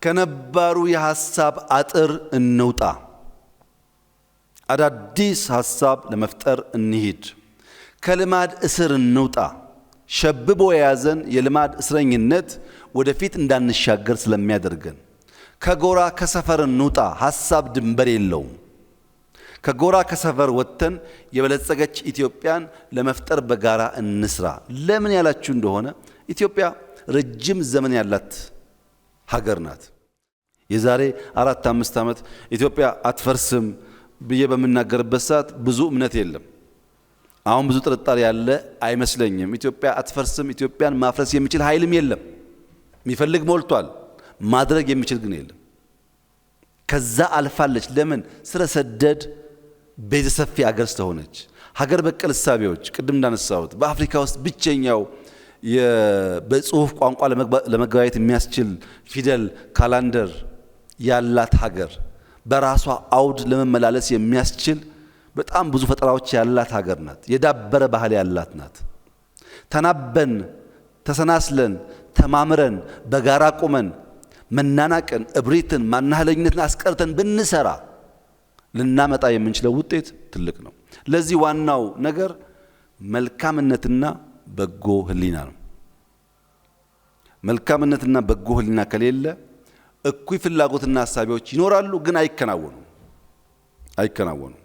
ከነባሩ የሐሳብ አጥር እንውጣ። አዳዲስ ሐሳብ ለመፍጠር እንሂድ። ከልማድ እስር እንውጣ። ሸብቦ የያዘን የልማድ እስረኝነት ወደፊት እንዳንሻገር ስለሚያደርገን ከጎራ ከሰፈር እንውጣ። ሐሳብ ድንበር የለውም። ከጎራ ከሰፈር ወጥተን የበለጸገች ኢትዮጵያን ለመፍጠር በጋራ እንስራ። ለምን ያላችሁ እንደሆነ ኢትዮጵያ ረጅም ዘመን ያላት ሀገር ናት። የዛሬ 4-5 ዓመት ኢትዮጵያ አትፈርስም ብዬ በመናገርበት ሰዓት ብዙ እምነት የለም። አሁን ብዙ ጥርጣሬ ያለ አይመስለኝም። ኢትዮጵያ አትፈርስም። ኢትዮጵያን ማፍረስ የሚችል ኃይልም የለም። የሚፈልግ ሞልቷል። ማድረግ የሚችል ግን የለም። ከዛ አልፋለች። ለምን? ስረ ሰደድ ቤተ ሰፊ ሀገር ስለሆነች። ሀገር በቀል እሳቤዎች ቅድም እንዳነሳሁት በአፍሪካ ውስጥ ብቸኛው በጽሁፍ ቋንቋ ለመገበያየት የሚያስችል ፊደል ካላንደር ያላት ሀገር፣ በራሷ አውድ ለመመላለስ የሚያስችል በጣም ብዙ ፈጠራዎች ያላት ሀገር ናት። የዳበረ ባህል ያላት ናት። ተናበን ተሰናስለን ተማምረን በጋራ ቆመን መናናቅን፣ እብሪትን፣ ማናህለኝነትን አስቀርተን ብንሰራ ልናመጣ የምንችለው ውጤት ትልቅ ነው። ለዚህ ዋናው ነገር መልካምነትና በጎ ህሊና ነው። መልካምነትና በጎ ህሊና ከሌለ እኩይ ፍላጎትና ሐሳቢዎች ይኖራሉ፣ ግን አይከናወኑም።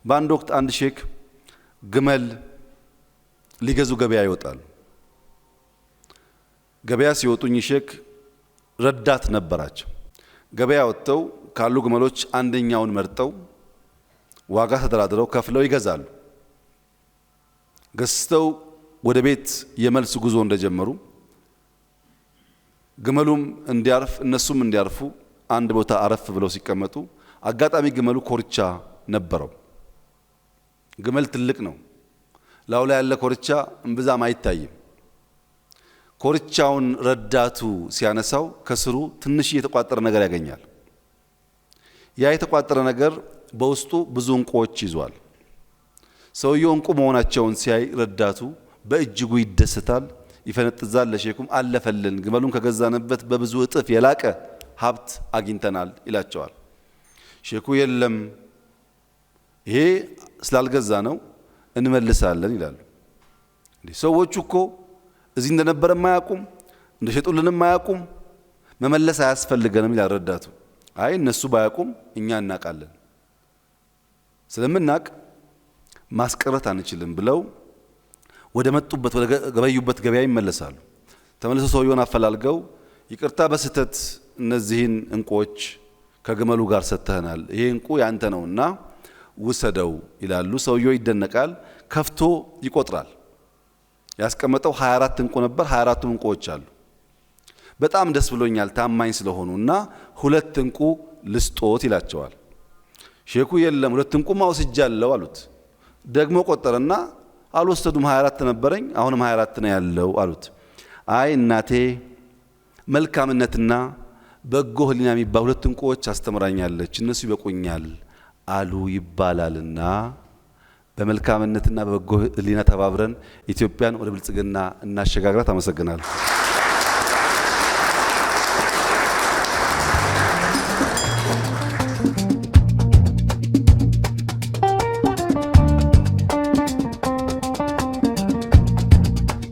በአንድ ወቅት አንድ ሼክ ግመል ሊገዙ ገበያ ይወጣሉ። ገበያ ሲወጡኝ ሼክ ረዳት ነበራቸው። ገበያ ወጥተው ካሉ ግመሎች አንደኛውን መርጠው ዋጋ ተደራድረው ከፍለው ይገዛሉ። ገዝተው ወደ ቤት የመልስ ጉዞ እንደጀመሩ ግመሉም እንዲያርፍ እነሱም እንዲያርፉ አንድ ቦታ አረፍ ብለው ሲቀመጡ አጋጣሚ ግመሉ ኮርቻ ነበረው። ግመል ትልቅ ነው። ላዩ ላይ ያለ ኮርቻ እምብዛም አይታይም። ኮርቻውን ረዳቱ ሲያነሳው ከስሩ ትንሽ የተቋጠረ ነገር ያገኛል። ያ የተቋጠረ ነገር በውስጡ ብዙ እንቁዎች ይዟል። ሰውየው እንቁ መሆናቸውን ሲያይ ረዳቱ በእጅጉ ይደሰታል፣ ይፈነጥዛል። ለሼኩም አለፈልን፣ ግመሉን ከገዛንበት በብዙ እጥፍ የላቀ ሀብት አግኝተናል ይላቸዋል። ሼኩ የለም ይሄ ስላልገዛ ነው እንመልሳለን ይላሉ። ሰዎቹ እኮ እዚህ እንደነበረ ማያቁም እንደሸጡልንም ማያቁም መመለስ አያስፈልገንም ይላል ረዳቱ። አይ እነሱ ባያቁም እኛ እናቃለን፣ ስለምናቅ ማስቀረት አንችልም ብለው ወደ መጡበት ወደ ገበዩበት ገበያ ይመለሳሉ። ተመልሰው ሰውየውን አፈላልገው ይቅርታ በስተት እነዚህን እንቁዎች ከግመሉ ጋር ሰጥተናል፣ ይሄ እንቁ ያንተ ነውና ውሰደው ይላሉ። ሰውየው ይደነቃል። ከፍቶ ይቆጥራል። ያስቀመጠው 24 እንቁ ነበር። 24ቱም እንቁዎች አሉ። በጣም ደስ ብሎኛል ታማኝ ስለሆኑና 2 እንቁ ልስጦት ይላቸዋል። ሼኩ የለም 2 እንቁ ማውስጃለሁ አሉት። ደግሞ ቆጠረና አልወሰዱም፣ 24 ነበረኝ አሁንም 24 ነው ያለው አሉት። አይ እናቴ መልካምነትና በጎ ህሊና የሚባሉ 2 እንቁዎች አስተምራኛለች፣ እነሱ ይበቁኛል አሉ ይባላልና በመልካምነትና በበጎ ህሊና ተባብረን ኢትዮጵያን ወደ ብልጽግና እናሸጋግራት። አመሰግናለሁ።